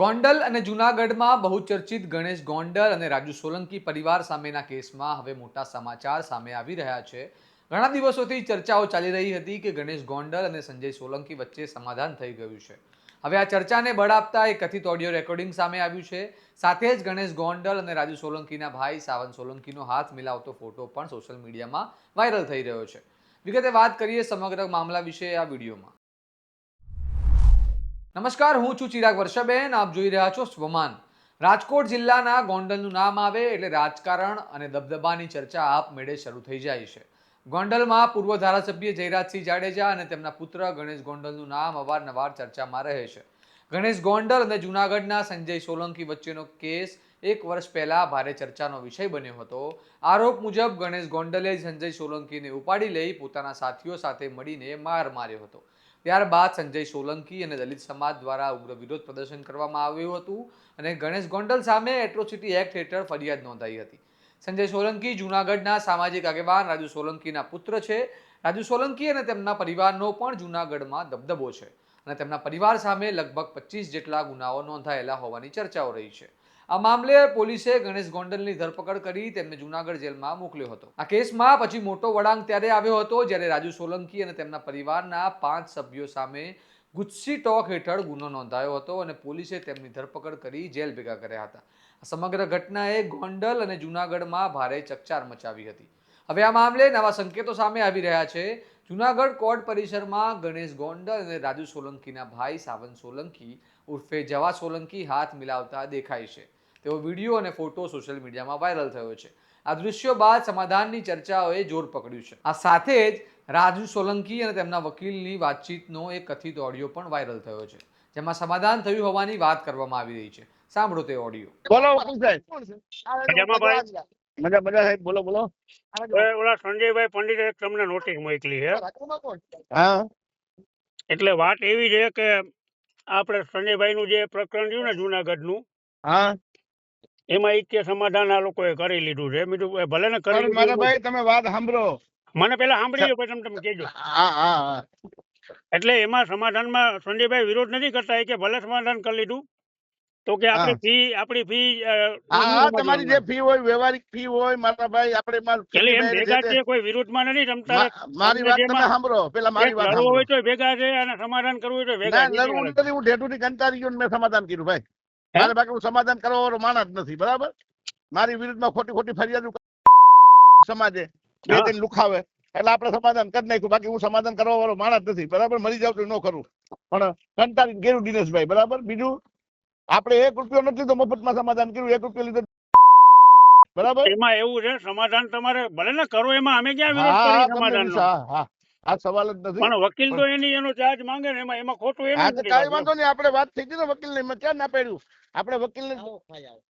ગોંડલ અને જૂનાગઢમાં બહુચર્ચિત ગણેશ ગોંડલ અને રાજુ સોલંકી પરિવાર સામેના કેસમાં હવે મોટા સમાચાર સામે આવી રહ્યા છે. ઘણા દિવસોથી ચર્ચાઓ ચાલી રહી હતી કે ગણેશ ગોંડલ અને સંજય સોલંકી વચ્ચે સમાધાન થઈ ગયું છે. હવે આ ચર્ચાને બળ આપતા એક કથિત ઓડિયો રેકોર્ડિંગ સામે આવ્યું છે. સાથે જ ગણેશ ગોંડલ અને રાજુ સોલંકીના ભાઈ સાવન સોલંકીનો હાથ મિલાવતો ફોટો પણ સોશિયલ મીડિયામાં વાયરલ થઈ રહ્યો છે. વિગતે વાત કરીએ સમગ્ર મામલા વિશે આ વિડીયોમાં. નમસ્કાર, હું છું ચિરાગ વર્ષાબેન. આપ જોઈ રહ્યા છો સ્વમાન. રાજકોટ જિલ્લાના ગોંડલનું નામ આવે એટલે રાજકારણ અને દબદબાની ચર્ચા આપમેળે શરૂ થઈ જાય છે. ગોંડલમાં પૂર્વ ધારાસભ્ય જયરાજસિંહ જાડેજા અને તેમના પુત્ર ગણેશ ગોંડલનું નામ અવારનવાર ચર્ચામાં રહે છે. ગણેશ ગોંડલ અને જૂનાગઢના સંજય સોલંકી વચ્ચેનો કેસ એક વર્ષ પહેલા ભારે ચર્ચાનો વિષય બન્યો હતો. આરોપ મુજબ ગણેશ ગોંડલે સંજય સોલંકીને ઉપાડી લઈ પોતાના સાથીઓ સાથે મળીને માર માર્યો હતો. ત્યારબાદ સંજય સોલંકી અને દલિત સમાજ દ્વારા ઉગ્ર વિરોધ પ્રદર્શન કરવામાં આવ્યું હતું અને ગણેશ ગોંડલ સામે એટ્રોસિટી એક્ટ હેઠળ ફરિયાદ નોંધાઈ હતી. સંજય સોલંકી જૂનાગઢના સામાજિક આગેવાન રાજુ સોલંકીના પુત્ર છે. રાજુ સોલંકી અને તેમના પરિવારનો પણ જૂનાગઢમાં દબદબો છે અને તેમના પરિવાર સામે લગભગ 25 જેટલા ગુનાઓ નોંધાયેલા હોવાની ચર્ચાઓ રહી છે. આ મામલે પોલીસે ગણેશ ગોંડલની ધરપકડ કરી તેમને જૂનાગઢ જેલમાં મોકલ્યો હતો. આ કેસમાં પછી મોટો વળાંક ત્યારે આવ્યો હતો જ્યારે રાજુ સોલંકી અને તેમના પરિવારના 5 સભ્યો સામે ગુસ્સી ટોક હેઠળ ગુનો નોંધાયો હતો અને પોલીસે તેમની ધરપકડ કરી જેલ ભેગા કર્યા હતા. આ સમગ્ર ઘટનાએ ગોંડલ અને જૂનાગઢમાં ભારે ચકચાર મચાવી હતી. હવે આ મામલે નવા સંકેતો સામે આવી રહ્યા છે. જૂનાગઢ કોર્ટ પરિસરમાં ગણેશ ગોંડલ અને રાજુ સોલંકીના ભાઈ સાવન સોલંકી ઉર્ફે જવા સોલંકી હાથ મિલાવતા દેખાય છે. તેવો વિડીયો અને ફોટો સોશિયલ મીડિયામાં વાયરલ થયો છે. આ દૃશ્યો બાદ સમાધાનની ચર્ચાઓએ જોર પકડ્યું છે. આ સાથે જ રાજુ સોલંકી અને તેમના વકીલની વાતચીતનો એક કથિત ઓડિયો પણ વાયરલ થયો છે, જેમાં સમાધાન થયું હોવાની વાત કરવામાં આવી રહી છે. સાંભળો તે ઓડિયો. બોલો વકીલ સાહેબ. મજામાં ભાઈ? મજા મજા સાહેબ, બોલો બોલો. ઓલા સંજયભાઈ પંડિતે તમને નોટિસ મોકલી છે. હા એટલે વાત એવી છે કે આપણે સંજયભાઈ નું જે પ્રકરણ રહ્યું ને જુનાગઢ નું, હા એમાં ઈચ્છે સમાધાન આ લોકોએ કરી લીધું છે. બીજું ભલે ને કરી પણ મારા લીધું, ભાઈ તમે વાત સાંભળો. મને પેલા સાંભળી લો પછી તમે કહેજો. હા હા હા એટલે એમાં સમાધાનમાં સંજયભાઈ વિરોધ નથી કરતા કે ભલે સમાધાન કરી લીધું તો કે આપણી ફી હા તમારી જે ફી હોય, વ્યવહારિક ફી હોય મારા ભાઈ, આપણે એટલે એમ ભેગા છે, કોઈ વિરોધમાં નથી રમતા. મારી વાત તમે સાંભળો. પેલા મારી વાત લડવું સાંભળો. હોય તો ભેગા છે અને સમાધાન કરવું હોય તો ભેગા ના લડવું નથી. હું ઢેઠુથી કંટાળી ગયો ને મેં સમાધાન કર્યું ભાઈ. મારે બાકી હું સમાધાન કરવા વાળો માણસ જ નથી, બરાબર. મારી વિરુદ્ધમાં ખોટી ખોટી ફરિયાદો સમાજે બે ત્રણ લુખાવે એટલે આપણે સમાધાન કરી નાખ્યું. બાકી હું સમાધાન કરવા વાળો માણસ નથી, બરાબર. મરી જાવ તો ન કરું, પણ કંટાળી ગયેલું દિનેશભાઈ, બરાબર. બીજું આપણે 1 રૂપિયો નથી લીધો, મફતમાં સમાધાન કર્યું. 1 રૂપિયો લીધો, બરાબર. એમાં એવું છે સમાધાન તમારે ભલે ને કરો, એમાં અમે ક્યાં વિરોધ કરી સમાધાનનો. આ સવાલ જ નથી. પણ વકીલ તો એનો ચાર્જ માંગે ને, એમાં ખોટું એનું કાંઈ વાંધો નહીં. આપણે વાત થઈ ગઈ ને વકીલ ને, મેં ક્યાં ના પાડ્યું. આપણે વકીલ ને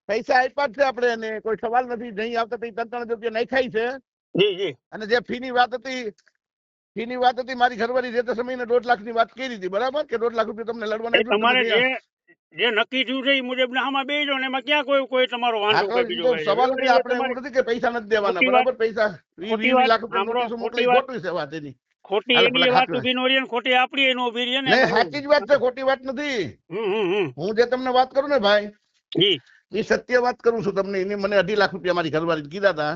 પૈસા આપ્યા છે, આપણે એને કોઈ સવાલ નથી. નહીં આવતા 3-3 રૂપિયા નાખાય છે. જી જી. અને જે ફી ની વાત હતી, મારી ઘરવાળી જે તે સમયે 1.5 લાખ ની વાત કરી હતી, બરાબર, કે 1.5 લાખ રૂપિયા તમને લડવાના. તમારે જે નક્કી થયું છે એ મુજબ આમાં બેજો ને, એમાં ક્યાં કોઈ તમારો વાંધો કોઈ બીજો સવાલ નથી. આપણે એવું નથી કે પૈસા નથી દેવાના, બરાબર. પૈસા 20 લાખ રૂપિયા મોકલી ખોટું છે વાત એની. ખોટી એની વાત ઉભી નો રહી ને ખોટી આપડી એનો ઉભી રહી ને. સાચી જ વાત છે, ખોટી વાત નથી. હું જે તમને વાત કરું ને ભાઈ, એ સત્ય વાત કરું છું તમને. એને મને 2.5 લાખ રૂપિયા મારી ઘરવાળી કીધા હતા.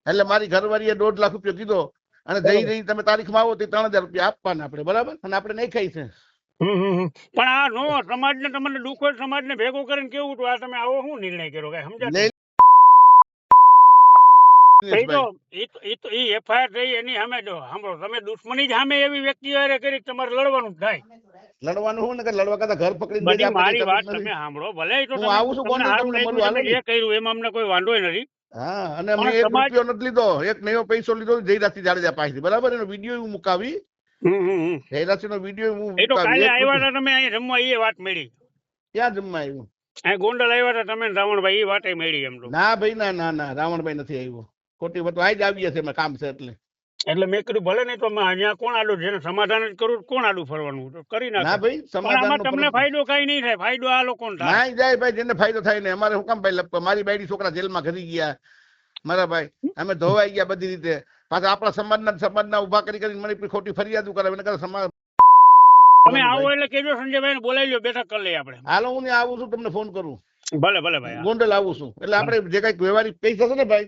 એટલે મારી ઘરવાળીએ 1.5 લાખ રૂપિયા કીધો અને જઈ તમે તારીખમાં આવો તો 3000 રૂપિયા આપવાના આપણે, બરાબર. અને આપણે નહીં ખાઈ છે. પણ આ નો સમાજ ને તમને દુઃખ હોય, સમાજ ને ભેગો કરીને કેવું હતું આ તમે આવો શું નિર્ણય કર્યો કઈ સમજાય? એફઆઈઆર થઈ એની સામે સાંભળો, તમે દુશ્મની જ સામે એવી વ્યક્તિ હારે કરી તમારે લડવાનું થાય. લડવાનું હું ને કે લડવા કરતા ઘર પકડી બધી મારી વાત તમે સાંભળો. ભલે તો હું આવું છું કોને જે કર્યું એમાં અમને કોઈ વાંધો નથી. હા, અને મેં 1 રૂપિયો નથી લીધો. એક નવો પૈસો લીધો જયરાજસિંહ જાડેજા પાસેથી, બરાબર. એનો વિડીયો હું મુકાવી. જયરાજસિંહ નો વિડીયો હું કાલે આવ્યા હતા તમે અહીં રમવા, એ વાત મળી. ક્યાં જમવા આવ્યું? અહીં ગોંડલ આવ્યા હતા તમે રાવણભાઈ, એ વાતે મળી એમ તો. ના ભાઈ, ના રાવણભાઈ નથી આવ્યો. ખોટી વાત આજ આવી છે, એમાં કામ છે એટલે મેં કીધું ભલે નહીં તો અહીંયા કોણ આડું જેને સમાધાન જ કરું, કોણ આડું ફરવાનું કરી નાખે. ના ભાઈ, સમાધાન તમને ફાયદો કઈ નહીં થાય. ફાયદો આ લોકોને થાય. ના જાય ભાઈ, જેને ફાયદો થાય ને. અમારે શું કામ ભાઈ, મારી બાયડી છોકરા જેલમાં ઘરી ગયા, મારા ભાઈ. અમે ધોવાઈ ગયા બધી રીતે. પાછા આપણા સમાજના ઉભા કરી મને ખોટી ફરિયાદો કરાવે. સમાજ તમે આવો એટલે કેજો સંજયભાઈ બોલાવી લો, બેઠક કરી લઈએ આપણે. હાલો હું ત્યાં આવું છું, તમને ફોન કરું. ભલે ભલે ભાઈ. હા. ગોંડલ આવું છું એટલે આપણે જે કઈક વ્યવહારિક પૈસા છે ને ભાઈ,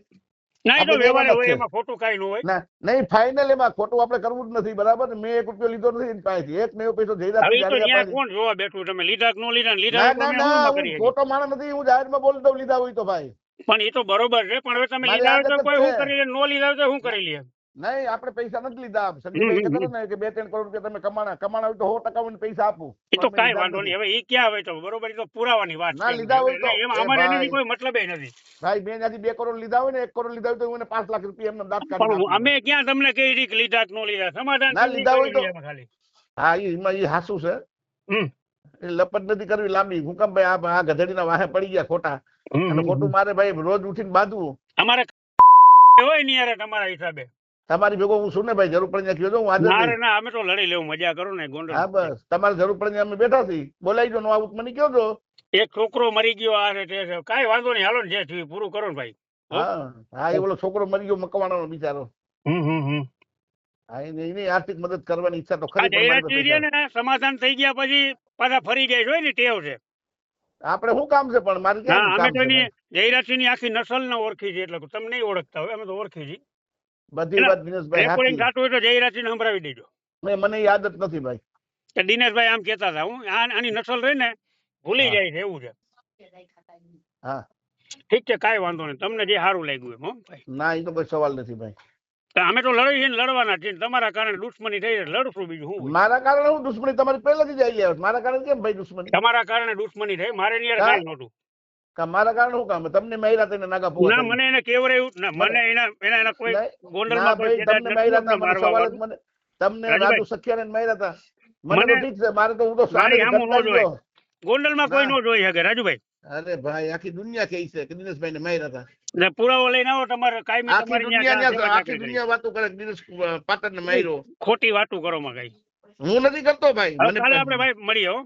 ના, એ તો આપણે વ્યવહાર દેવાના જ હોય, છે. એમાં ખોટું કાંઈ ન હોય. ના નહીં, ફાઇનલ એમાં ખોટું આપણે કરવું જ નથી, બરાબર. મેં 1 રૂપિયો લીધો નથી એની પાસેથી, એક નવો પૈસો હવે જયરાજસિંહ ઈ તો જાડેજા ન્યા પાસેથી. કોણ જોવા બેઠું, તમે લીધા કે ન લીધા ને લીધા ના હોય તો ના અમે શું ના, એમાં હું કરીએ છીએ. ખોટો માણસ નથી, હું જાહેરમાં બોલી દઉં લીધા હોય તો ભાઈ. પણ એ તો બરોબર છે, પણ હવે તમે મારી લીધા હોય આદત તો જ કોઈ છે. શું કરી લે, નો લીધા હોય તો શું કરી લે. નહીં, આપણે પૈસા નથી લીધા. સંજયભાઈ કહેતા હતા ને કે 2-3 કરોડ રૂપિયા તમે કમાણા હોય તો 100% મને પૈસા આપું, એ તો પણ મેં કાંઈ લીધા વાંધો નથી. નહીં, હવે એ ક્યાં હોય તો બરોબર, એ તો પુરાવાની વાત ના છે. લીધા હોય તો એમાં એ અમારે એનાથી ભાઈ કોઈ મતલબ નથી. ભાઈ મેં ત્યાંથી 2 કરોડ લીધા હોય ને 1 કરોડ લીધા હોય તો હું એને 5 લાખ રૂપિયા એમને દાંત કાઢીને પણ આપું. અમે ક્યાં તમને કઈ રીતે લીધા કે ન લીધા, સમાધાન ના કરી લીધા હોય તો લઈએ ખાલી. હા, એમાં એ હાસું છે. હમ એ લપટ નથી કરવી લાંબી. હું કેમ ભાઈ આ ગધેડીના વાહે પડી ગયા ખોટા, અને ખોટું મારે ભાઈ રોજ ઉઠીને બાંધવું. અમારે હોય નહીં યાર તમારા હિસાબે. તમારી ભેગો હું છું ને ભાઈ, જરૂર પડે કયો હું હાજર ના રે રહીશ. ના, અમે તો લડી લેવું, મજા કરો ને ગોંડલ. હા બસ, તમારે જરૂર પડે અમે બેઠા છીએ, બોલાવી જો, નો આવું તો મને કયો છો. એક છોકરો મરી ગયો, આ છે તે છે, કાંઈ વાંધો નહીં, હાલો ને જે થયું પૂરું કરો ને ભાઈ. હા હા, એ ઓલો છોકરો મરી ગયો મકવાણાનો બિચારો. હમ હા, એની આર્થિક મદદ કરવાની ઈચ્છા તો આ ખરી, પણ મારી પાસે જયરાજસિંહ પૈસા ને સમાધાન થઈ ગયા પછી પાછા ફરી જાય છે, હોય ને ટેવ છે. આપણે શું કામ છે, પણ મારે હા, ક્યાં અમે કામ તો છે એની ભાઈ? જયરાજસિંહ ની આખી નસલ ને ઓળખી છે, એટલે તમે નહીં ઓળખતા હોય, અમે તો ઓળખી છીએ. બધી વાત દિનેશભાઈ રેકોર્ડિંગ સાચી. થતું હોય તો જયરાજસિંહ ને સંભળાવી દેજો મને એ આદત નથી ભાઈ. કે દિનેશભાઈ આમ કહેતા હતા, હું આની નસલ રહી ને ભૂલી હા. જાય છે, એવું છે. હા ઠીક છે, કાંઈ વાંધો નહીં, તમને જે સારું લાગ્યું એમ. હો ભાઈ, ના, એ તો કોઈ સવાલ નથી ભાઈ. તો અમે તો લડી છીએ ને લડવાના છીએ, તમારા કારણે દુશ્મની થઈ છે, લડશું, બીજું શું હોય. મારા કારણે હું દુશ્મની તમારી પહેલાથી જ આવી આવે. મારા કારણે કેમ ભાઈ દુશ્મની? તમારા કારણે દુશ્મની થઈ, મારે ની યાર હા. કાંઈ નહોતું. મારા કારણે શું કામ? તમને માર્યા તેને નાગા ફોવા ના, કરી. મને એને કેવરાયું ના, મને- મને એના કોઈ નહીં, ના ગોંડલમાં કોઈ ભાઈ, પેદાશ તમને નથી માર્યા અમને હતા, મને મારવા સવાલ જ વાળું. મને. તમને રાજુભાઈ, રાજુ સખિયાને માર્યા હતા. મને મને તો ઠીક છે, મારે તો હું તો મારી સામે સામું ન ઘટતા જોઈ. ગયો. ગોંડલમાં કોઈ ના. ન જોઈ શકે રાજુભાઈ. અરે ભાઈ, આખી દુનિયા કહે છે કે દિનેશભાઈને માર્યા હતા. ને પુરાવો લઈને આવો, તમારે કાયમી આખી તમારી દુનિયા ત્યાં સેવા આખી ચાકરી કરી. દુનિયા વાતો કરે કે દિનેશ પાટણને માર્યો. ખોટી વાતો કરો માં કઈ. હું નથી કરતો ભાઈ. હવે મને કાલે આપણે ભાઈ મળીએ. હો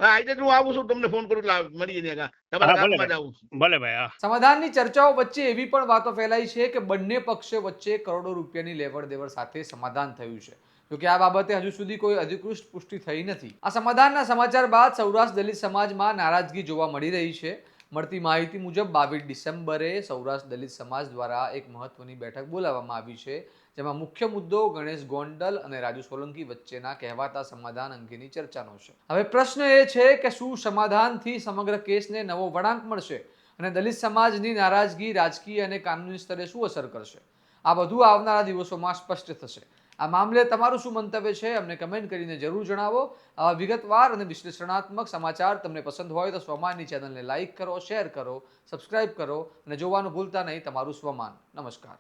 હા, આજે જ હું આવું છું, તમને ફોન કરું એટલે મળીએ ત્યાં. તમારા હા, ભલે ગામમાં જ ભાઈ, આવું છું. ભલે ભાઈ. હા, સમાધાનની ચર્ચાઓ વચ્ચે એવી પણ વાતો ફેલાઈ છે કે બંને પક્ષો વચ્ચે કરોડો રૂપિયાની લેવડ દેવડ સાથે સમાધાન થયું છે. જોકે આ બાબતે હજુ સુધી કોઈ અધિકૃત પુષ્ટિ થઈ નથી. આ સમાધાનના સમાચાર બાદ સૌરાષ્ટ્ર દલિત સમાજમાં નારાજગી જોવા મળી રહી છે. મળતી માહિતી મુજબ 22 ડિસેમ્બરે સૌરાષ્ટ્ર દલિત સમાજ દ્વારા એક મહત્વની બેઠક બોલાવવામાં આવી છે, જેમાં મુખ્ય મુદ્દો ગણેશ ગોંડલ અને રાજુ સોલંકી વચ્ચેના કહેવાતા સમાધાન અંગેની ચર્ચાનો છે. હવે પ્રશ્ન એ છે કે શું સમાધાનથી સમગ્ર કેસને નવો વળાંક મળશે અને દલિત સમાજની નારાજગી રાજકીય અને કાનૂની સ્તરે શું અસર કરશે? આ બધું આવનારા દિવસોમાં સ્પષ્ટ થશે. આ મામલે તમારું શું મંતવ્ય છે અમને કમેન્ટ કરીને જરૂર જણાવો. આવા વિગતવાર અને વિશ્લેષણાત્મક સમાચાર તમને પસંદ હોય તો સ્વમાનની ચેનલને લાઇક કરો, શેર કરો, સબસ્ક્રાઇબ કરો અને જોવાનું ભૂલતા નહીં તમારું સ્વમાન. નમસ્કાર.